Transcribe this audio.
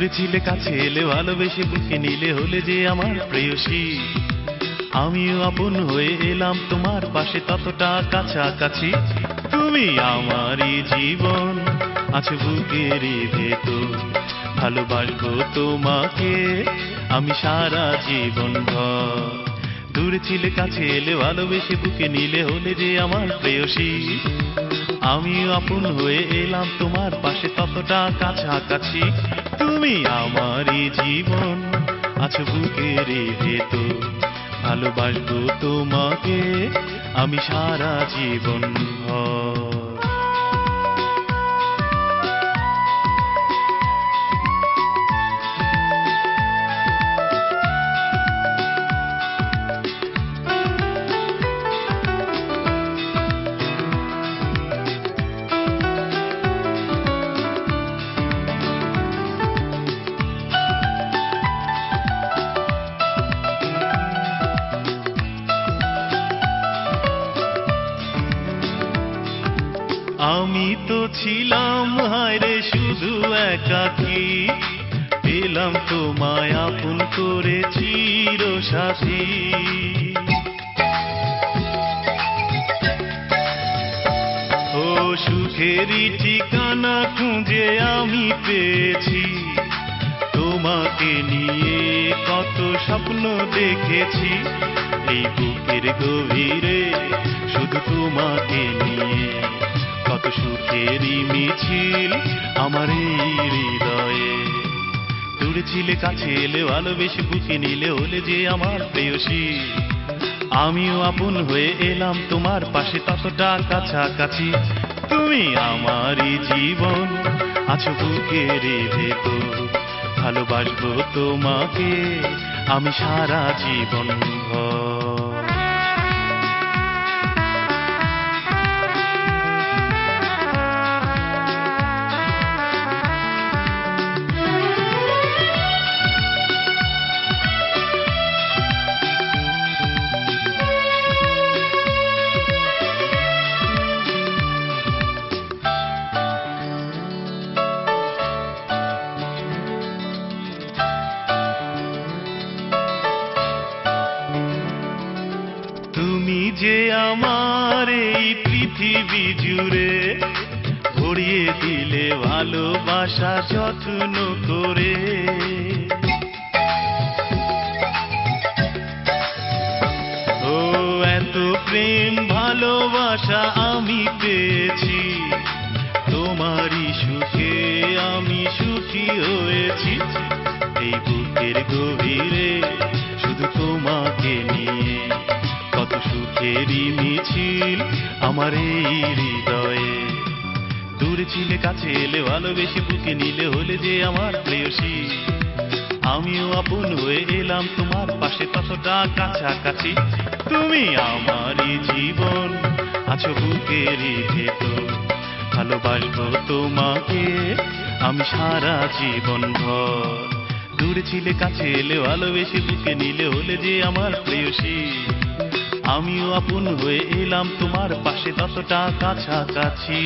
দূরে ছিলে কাছে এলে ভালোবেসে বুকে নিলে হলে যে আমার প্রেয়সী। আমিও আপন হয়ে এলাম তোমার পাশে ততটা কাছাকাছি। তুমি আমারই জীবন আছো বুকের ভেতর, ভালোবাসবো তোমাকে আমি সারা জীবন ভর। দূরে ছিলে কাছে এলে ভালোবেসে বুকে নিলে হলে যে আমার প্রেয়সী। আমিও আপন হয়ে এলাম তোমার পাশে ততটা কাছাকাছি। তুমি আমারই জীবন আছো বুকের ভেতর, ভালোবাসবো তোমাকে আমি সারা জীবন ভর। আমি তো ছিলাম হায়রে শুধু একাকী, পেলাম তোমায় আপন করে চিরসাথী। ও সুখেরই ঠিকানা খুঁজে আমি পেয়েছি, তোমাকে নিয়ে কত স্বপ্ন দেখেছি। এই বুকের গভীরে শুধু তোমাকে নিয়ে কত সুখেরই মিছিল আমার এই হৃদয়ে। দূরে ছিলে কাছে এলে ভালোবেসে বুকে নিলে হলে যে আমার প্রেয়সী। আমিও আপন হয়ে এলাম তোমার পাশে ততটা কাছাকাছি। তুমি আমারই জীবন আছো বুকের ভেতর, ভালোবাসবো তোমাকে আমি সারা জীবন ভর। তুমি যে আমার এই পৃথিবী জুড়ে ভরিয়ে দিলে ভালোবাসা যত্ন করে। ও এত প্রেম ভালোবাসা আমি পেয়েছি, তোমারই সুখে আমি সুখী হয়েছি। এই বুকের গভীরে শুধু তোমাকে নিয়ে কত সুখেরই মিছিল আমার এই হৃদয়ে। দূরে ছিলে কাছে এলে ভালোবেসে বুকে নিলে হলে যে আমার প্রেয়সী। আমিও আপন হয়ে এলাম তোমার পাশে ততটা কাছাকাছি। তুমি আমারই জীবন আছো বুকের ভেতর, ভালোবাসবো তোমাকে আমি সারা জীবন ভর। দূরে ছিলে কাছে এলে ভালোবেসে বুকে নিলে হলে যে আমার প্রেয়সী। আমিও আপন হয়ে এলাম তোমার পাশে ততটা কাছাকাছি।